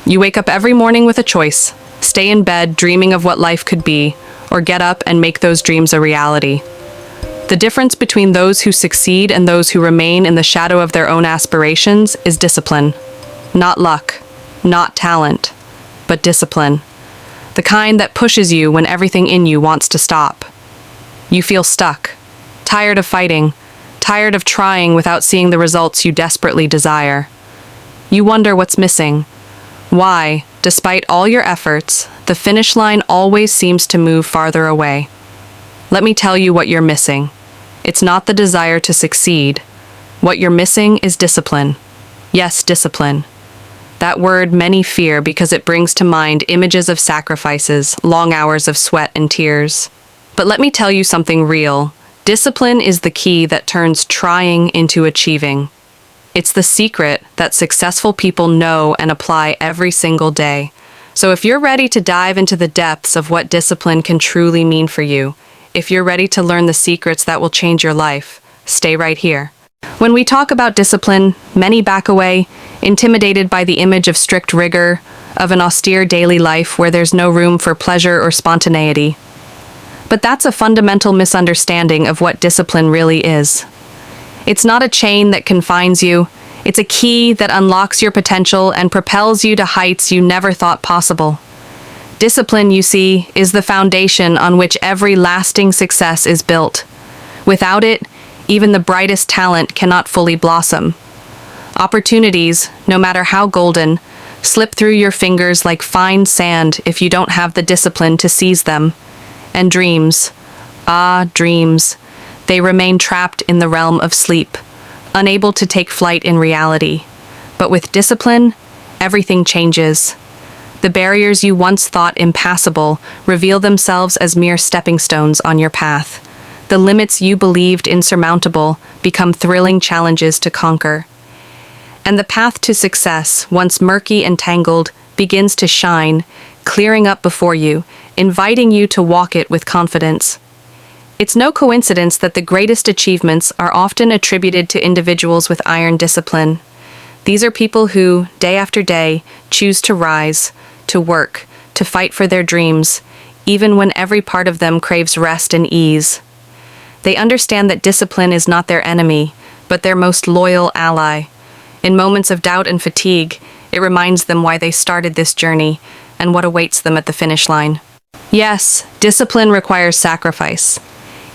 You wake up every morning with a choice: stay in bed dreaming of what life could be, or get up and make those dreams a reality. The difference between those who succeed and those who remain in the shadow of their own aspirations is discipline. Not luck, not talent, but discipline. The kind that pushes you when everything in you wants to stop. You feel stuck, tired of fighting, tired of trying without seeing the results you desperately desire. You wonder what's missing. Why, despite all your efforts, the finish line always seems to move farther away. Let me tell you what you're missing. It's not the desire to succeed. What you're missing is discipline. Yes, discipline. That word many fear because it brings to mind images of sacrifices, long hours of sweat and tears. But let me tell you something real. Discipline is the key that turns trying into achieving. It's the secret that successful people know and apply every single day. So if you're ready to dive into the depths of what discipline can truly mean for you, if you're ready to learn the secrets that will change your life, stay right here. When we talk about discipline, many back away, intimidated by the image of strict rigor, of an austere daily life where there's no room for pleasure or spontaneity. But that's a fundamental misunderstanding of what discipline really is. It's not a chain that confines you. It's a key that unlocks your potential and propels you to heights you never thought possible. Discipline, you see, is the foundation on which every lasting success is built. Without it, even the brightest talent cannot fully blossom. Opportunities, no matter how golden, slip through your fingers like fine sand if you don't have the discipline to seize them. And dreams, dreams, they remain trapped in the realm of sleep, unable to take flight in reality. But with discipline, everything changes. The barriers you once thought impassable reveal themselves as mere stepping stones on your path. The limits you believed insurmountable become thrilling challenges to conquer. And the path to success, once murky and tangled, begins to shine, clearing up before you, inviting you to walk it with confidence. It's no coincidence that the greatest achievements are often attributed to individuals with iron discipline. These are people who, day after day, choose to rise, to work, to fight for their dreams, even when every part of them craves rest and ease. They understand that discipline is not their enemy, but their most loyal ally. In moments of doubt and fatigue, it reminds them why they started this journey and what awaits them at the finish line. Yes, discipline requires sacrifice.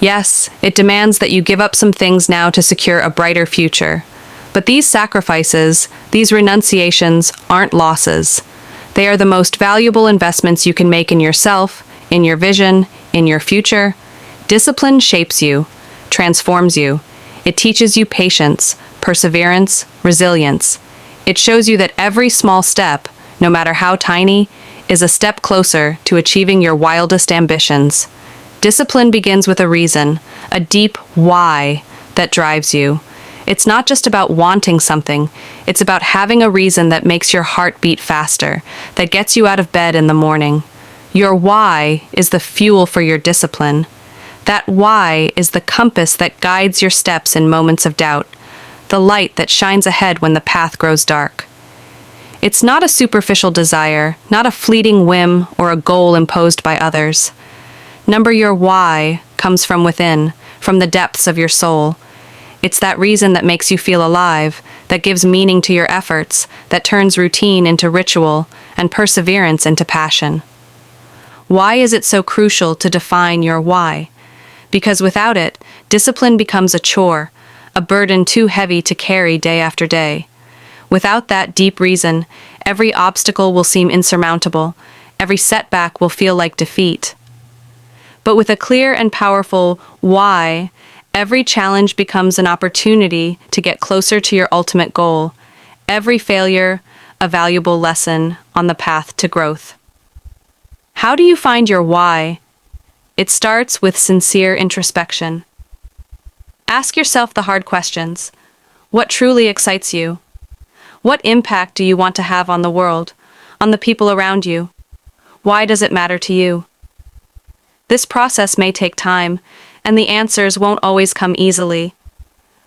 Yes, it demands that you give up some things now to secure a brighter future. But these sacrifices, these renunciations, aren't losses. They are the most valuable investments you can make in yourself, in your vision, in your future. Discipline shapes you, transforms you. It teaches you patience, perseverance, resilience. It shows you that every small step, no matter how tiny, is a step closer to achieving your wildest ambitions. Discipline begins with a reason, a deep why that drives you. It's not just about wanting something, it's about having a reason that makes your heart beat faster, that gets you out of bed in the morning. Your why is the fuel for your discipline. That why is the compass that guides your steps in moments of doubt, the light that shines ahead when the path grows dark. It's not a superficial desire, not a fleeting whim or a goal imposed by others. Your why comes from within, from the depths of your soul. It's that reason that makes you feel alive, that gives meaning to your efforts, that turns routine into ritual and perseverance into passion. Why is it so crucial to define your why? Because without it, discipline becomes a chore, a burden too heavy to carry day after day. Without that deep reason, every obstacle will seem insurmountable, every setback will feel like defeat. But with a clear and powerful why, every challenge becomes an opportunity to get closer to your ultimate goal, every failure a valuable lesson on the path to growth. How do you find your why? It starts with sincere introspection. Ask yourself the hard questions. What truly excites you? What impact do you want to have on the world, on the people around you? Why does it matter to you? This process may take time, and the answers won't always come easily.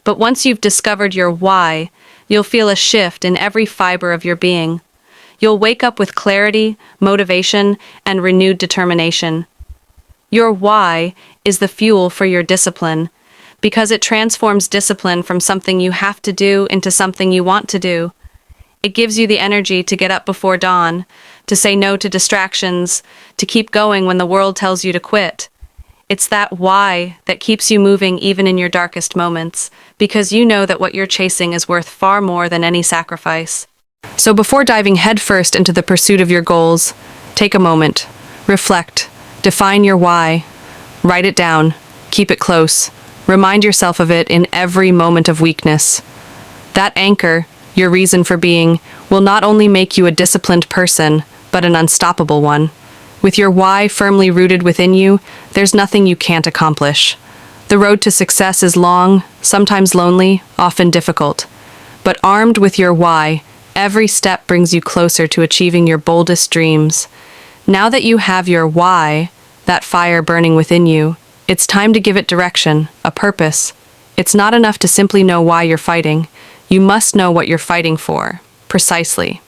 But once you've discovered your why, you'll feel a shift in every fiber of your being. You'll wake up with clarity, motivation, and renewed determination. Your why is the fuel for your discipline, because it transforms discipline from something you have to do into something you want to do. It gives you the energy to get up before dawn, to say no to distractions, to keep going when the world tells you to quit. It's that why that keeps you moving even in your darkest moments, because you know that what you're chasing is worth far more than any sacrifice. So before diving headfirst into the pursuit of your goals, take a moment, reflect, define your why, write it down, keep it close, remind yourself of it in every moment of weakness. That anchor, your reason for being, will not only make you a disciplined person, but an unstoppable one. With your why firmly rooted within you, there's nothing you can't accomplish. The road to success is long, sometimes lonely, often difficult. But armed with your why, every step brings you closer to achieving your boldest dreams. Now that you have your why, that fire burning within you, it's time to give it direction, a purpose. It's not enough to simply know why you're fighting. You must know what you're fighting for, precisely.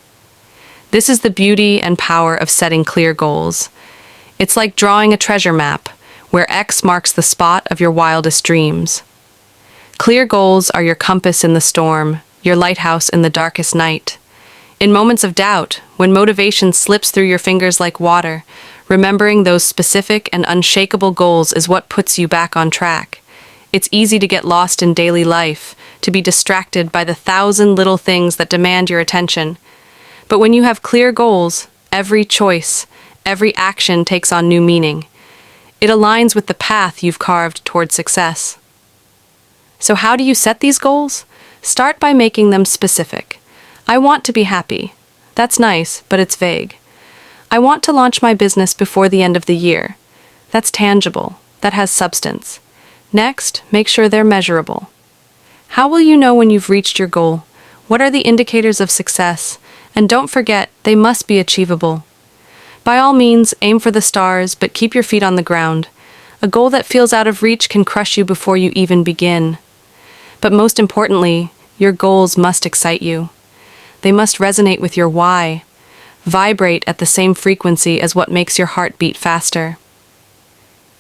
This is the beauty and power of setting clear goals. It's like drawing a treasure map, where X marks the spot of your wildest dreams. Clear goals are your compass in the storm, your lighthouse in the darkest night. In moments of doubt, when motivation slips through your fingers like water, remembering those specific and unshakable goals is what puts you back on track. It's easy to get lost in daily life, to be distracted by the 1,000 little things that demand your attention. But when you have clear goals, every choice, every action takes on new meaning. It aligns with the path you've carved toward success. So how do you set these goals? Start by making them specific. I want to be happy. That's nice, but it's vague. I want to launch my business before the end of the year. That's tangible. That has substance. Next, make sure they're measurable. How will you know when you've reached your goal? What are the indicators of success? And don't forget, they must be achievable. By all means, aim for the stars, but keep your feet on the ground. A goal that feels out of reach can crush you before you even begin. But most importantly, your goals must excite you. They must resonate with your why, vibrate at the same frequency as what makes your heart beat faster.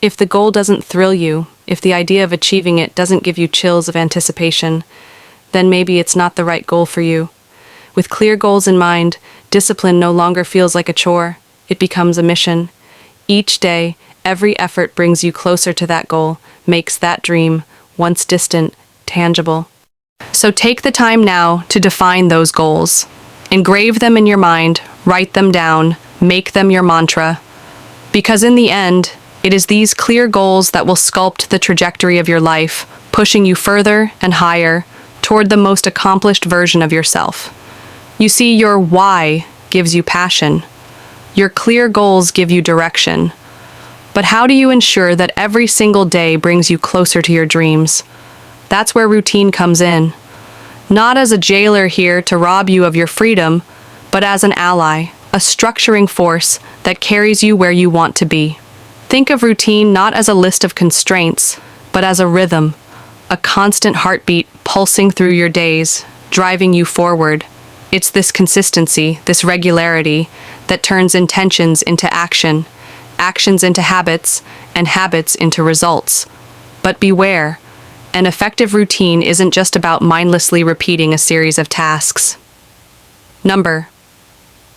If the goal doesn't thrill you, if the idea of achieving it doesn't give you chills of anticipation, then maybe it's not the right goal for you. With clear goals in mind, discipline no longer feels like a chore. It becomes a mission. Each day, every effort brings you closer to that goal, makes that dream, once distant, tangible. So take the time now to define those goals. Engrave them in your mind, write them down, make them your mantra. Because in the end, it is these clear goals that will sculpt the trajectory of your life, pushing you further and higher toward the most accomplished version of yourself. You see, your why gives you passion. Your clear goals give you direction. But how do you ensure that every single day brings you closer to your dreams? That's where routine comes in. Not as a jailer here to rob you of your freedom, but as an ally, a structuring force that carries you where you want to be. Think of routine not as a list of constraints, but as a rhythm, a constant heartbeat pulsing through your days, driving you forward. It's this consistency, this regularity, that turns intentions into action, actions into habits, and habits into results. But beware, an effective routine isn't just about mindlessly repeating a series of tasks.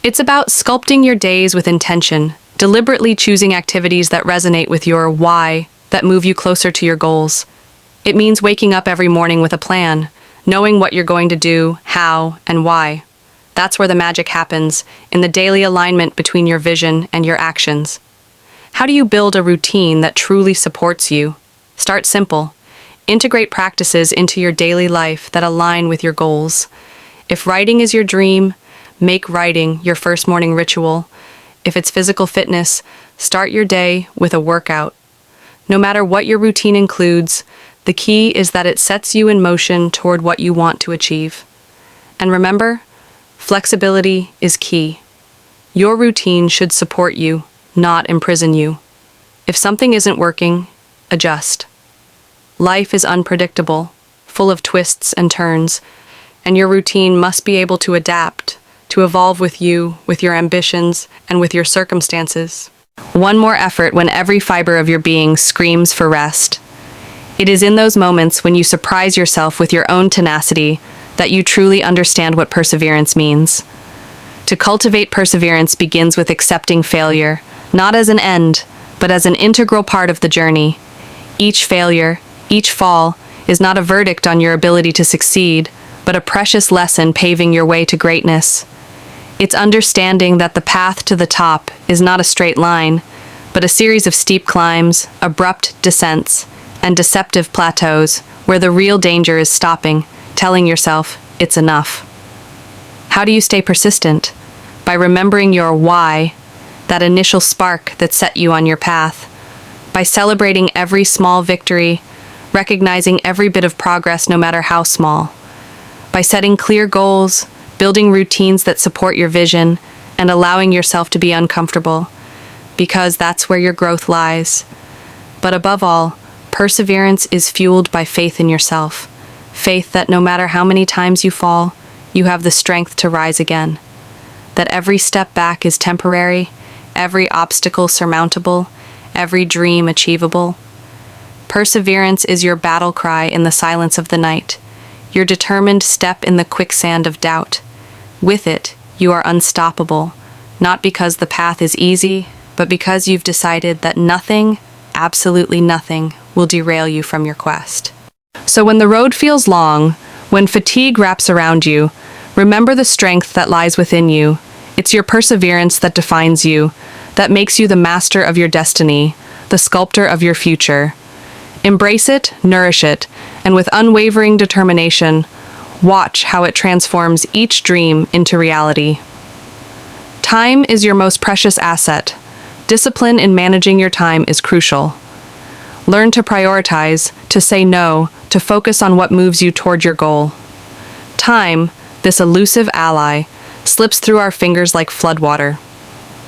It's about sculpting your days with intention, deliberately choosing activities that resonate with your why, that move you closer to your goals. It means waking up every morning with a plan, knowing what you're going to do, how, and why. That's where the magic happens, in the daily alignment between your vision and your actions. How do you build a routine that truly supports you? Start simple. Integrate practices into your daily life that align with your goals. If writing is your dream, make writing your first morning ritual. If it's physical fitness, start your day with a workout. No matter what your routine includes, the key is that it sets you in motion toward what you want to achieve. And remember, flexibility is key. Your routine should support you, not imprison you. If something isn't working, adjust. Life is unpredictable, full of twists and turns, and your routine must be able to adapt, to evolve with you, with your ambitions, and with your circumstances. One more effort when every fiber of your being screams for rest. It is in those moments when you surprise yourself with your own tenacity that you truly understand what perseverance means. To cultivate perseverance begins with accepting failure, not as an end, but as an integral part of the journey. Each failure, each fall, is not a verdict on your ability to succeed, but a precious lesson paving your way to greatness. It's understanding that the path to the top is not a straight line, but a series of steep climbs, abrupt descents, and deceptive plateaus where the real danger is stopping, telling yourself, it's enough. How do you stay persistent? By remembering your why, that initial spark that set you on your path. By celebrating every small victory, recognizing every bit of progress no matter how small. By setting clear goals, building routines that support your vision, and allowing yourself to be uncomfortable, because that's where your growth lies. But above all, perseverance is fueled by faith in yourself. Faith that no matter how many times you fall, you have the strength to rise again. That every step back is temporary, every obstacle surmountable, every dream achievable. Perseverance is your battle cry in the silence of the night, your determined step in the quicksand of doubt. With it, you are unstoppable, not because the path is easy, but because you've decided that nothing, absolutely nothing, will derail you from your quest. So when the road feels long, when fatigue wraps around you, remember the strength that lies within you. It's your perseverance that defines you, that makes you the master of your destiny, the sculptor of your future. Embrace it, nourish it, and with unwavering determination, watch how it transforms each dream into reality. Time is your most precious asset. Discipline in managing your time is crucial. Learn to prioritize, to say no, to focus on what moves you toward your goal. Time, this elusive ally, slips through our fingers like floodwater.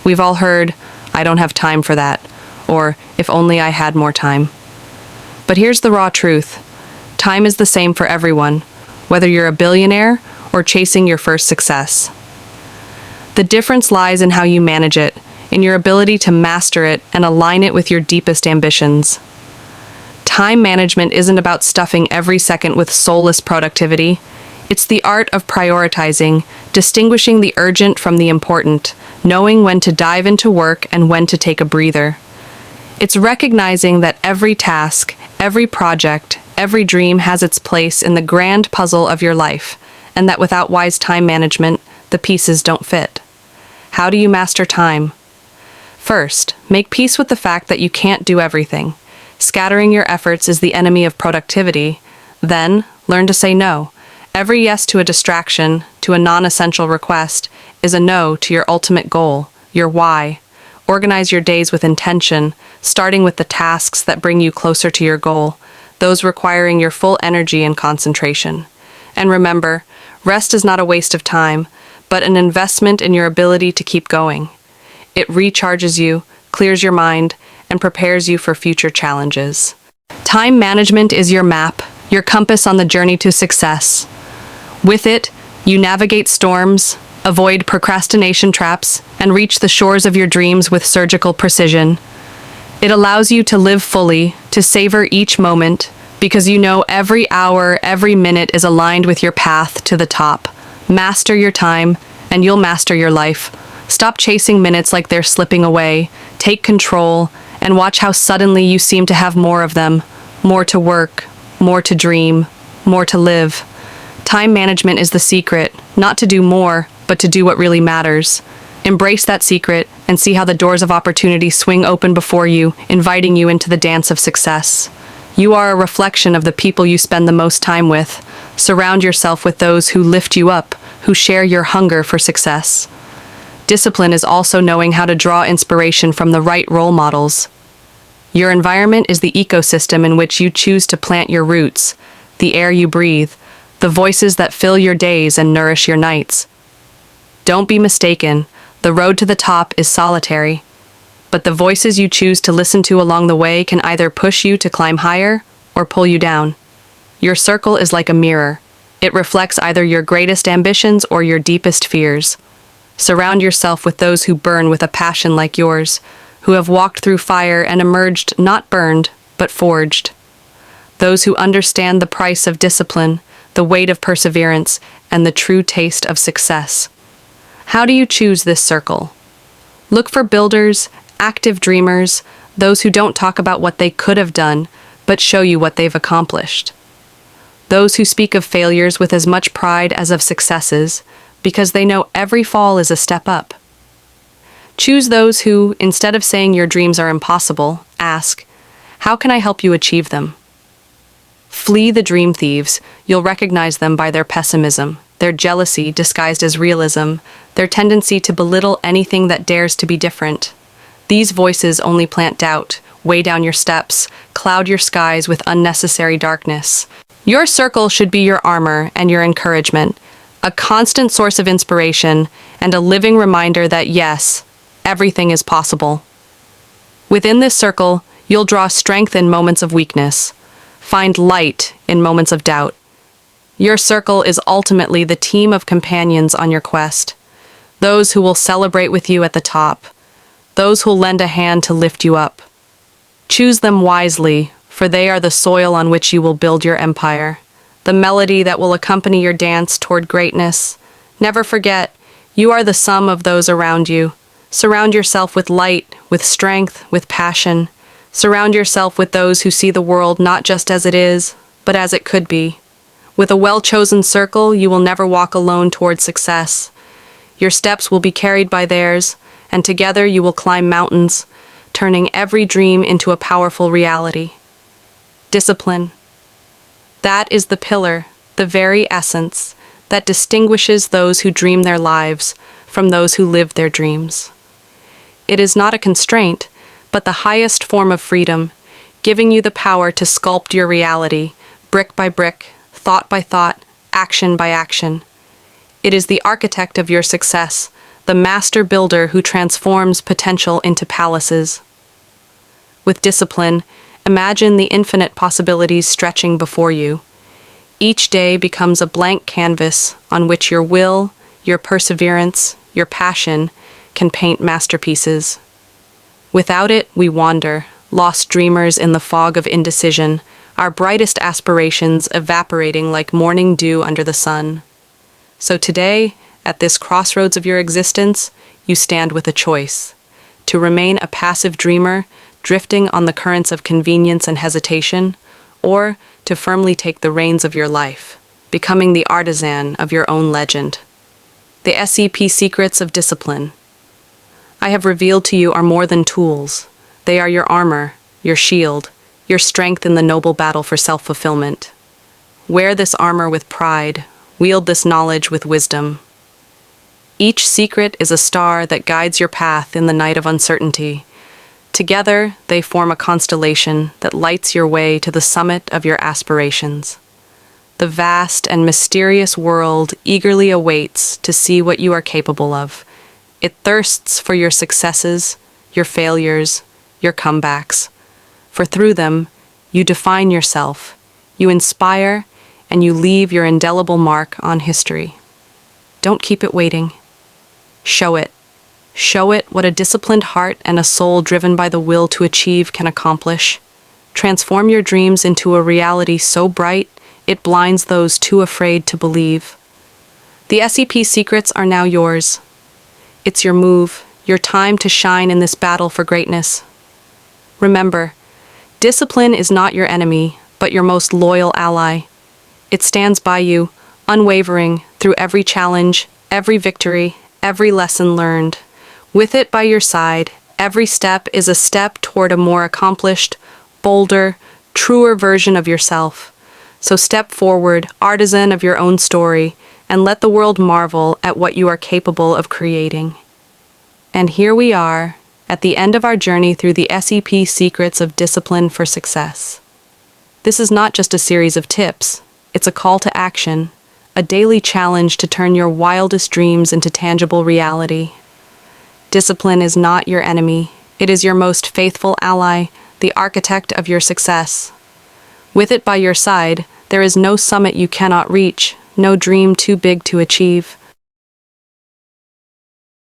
We've all heard, "I don't have time for that," or "if only I had more time." But here's the raw truth. Time is the same for everyone, whether you're a billionaire or chasing your first success. The difference lies in how you manage it, in your ability to master it and align it with your deepest ambitions. Time management isn't about stuffing every second with soulless productivity. It's the art of prioritizing, distinguishing the urgent from the important, knowing when to dive into work and when to take a breather. It's recognizing that every task, every project, every dream has its place in the grand puzzle of your life, and that without wise time management, the pieces don't fit. How do you master time? First, make peace with the fact that you can't do everything. Scattering your efforts is the enemy of productivity. Then, learn to say no. Every yes to a distraction, to a non-essential request, is a no to your ultimate goal, your why. Organize your days with intention, starting with the tasks that bring you closer to your goal, those requiring your full energy and concentration. And remember, rest is not a waste of time, but an investment in your ability to keep going. It recharges you, clears your mind, and prepares you for future challenges. Time management is your map, your compass on the journey to success. With it, you navigate storms, avoid procrastination traps, and reach the shores of your dreams with surgical precision. It allows you to live fully, to savor each moment, because you know every hour, every minute is aligned with your path to the top. Master your time, and you'll master your life. Stop chasing minutes like they're slipping away. Take control, and watch how suddenly you seem to have more of them. More to work, more to dream, more to live. Time management is the secret, not to do more, but to do what really matters. Embrace that secret and see how the doors of opportunity swing open before you, inviting you into the dance of success. You are a reflection of the people you spend the most time with. Surround yourself with those who lift you up, who share your hunger for success. Discipline is also knowing how to draw inspiration from the right role models. Your environment is the ecosystem in which you choose to plant your roots, the air you breathe, the voices that fill your days and nourish your nights. Don't be mistaken, the road to the top is solitary, but the voices you choose to listen to along the way can either push you to climb higher or pull you down. Your circle is like a mirror. It reflects either your greatest ambitions or your deepest fears. Surround yourself with those who burn with a passion like yours, who have walked through fire and emerged not burned, but forged. Those who understand the price of discipline, the weight of perseverance, and the true taste of success. How do you choose this circle? Look for builders, active dreamers, those who don't talk about what they could have done, but show you what they've accomplished. Those who speak of failures with as much pride as of successes, because they know every fall is a step up. Choose those who, instead of saying your dreams are impossible, ask, how can I help you achieve them? Flee the dream thieves. You'll recognize them by their pessimism, their jealousy disguised as realism, their tendency to belittle anything that dares to be different. These voices only plant doubt, weigh down your steps, cloud your skies with unnecessary darkness. Your circle should be your armor and your encouragement, a constant source of inspiration, and a living reminder that yes, everything is possible. Within this circle, you'll draw strength in moments of weakness, find light in moments of doubt. Your circle is ultimately the team of companions on your quest, those who will celebrate with you at the top, those who'll lend a hand to lift you up. Choose them wisely, for they are the soil on which you will build your empire, the melody that will accompany your dance toward greatness. Never forget, you are the sum of those around you. Surround yourself with light, with strength, with passion. Surround yourself with those who see the world not just as it is, but as it could be. With a well-chosen circle, you will never walk alone toward success. Your steps will be carried by theirs, and together you will climb mountains, turning every dream into a powerful reality. Discipline. That is the pillar, the very essence, that distinguishes those who dream their lives from those who live their dreams. It is not a constraint, but the highest form of freedom, giving you the power to sculpt your reality, brick by brick, thought by thought, action by action. It is the architect of your success, the master builder who transforms potential into palaces. With discipline, imagine the infinite possibilities stretching before you. Each day becomes a blank canvas on which your will, your perseverance, your passion can paint masterpieces. Without it, we wander, lost dreamers in the fog of indecision, our brightest aspirations evaporating like morning dew under the sun. So today, at this crossroads of your existence, you stand with a choice: to remain a passive dreamer, drifting on the currents of convenience and hesitation, or to firmly take the reins of your life, becoming the artisan of your own legend. The SEP secrets of discipline I have revealed to you are more than tools. They are your armor, your shield, your strength in the noble battle for self-fulfillment. Wear this armor with pride, wield this knowledge with wisdom. Each secret is a star that guides your path in the night of uncertainty. Together, they form a constellation that lights your way to the summit of your aspirations. The vast and mysterious world eagerly awaits to see what you are capable of. It thirsts for your successes, your failures, your comebacks. For through them, you define yourself, you inspire, and you leave your indelible mark on history. Don't keep it waiting. Show it. Show it what a disciplined heart and a soul driven by the will to achieve can accomplish. Transform your dreams into a reality so bright, it blinds those too afraid to believe. The SEP secrets are now yours. It's your move, your time to shine in this battle for greatness. Remember, discipline is not your enemy, but your most loyal ally. It stands by you, unwavering, through every challenge, every victory, every lesson learned. With it by your side, every step is a step toward a more accomplished, bolder, truer version of yourself. So step forward, artisan of your own story, and let the world marvel at what you are capable of creating. And here we are, at the end of our journey through the SEP secrets of discipline for success. This is not just a series of tips, it's a call to action, a daily challenge to turn your wildest dreams into tangible reality. Discipline is not your enemy, it is your most faithful ally, the architect of your success. With it by your side, there is no summit you cannot reach, no dream too big to achieve.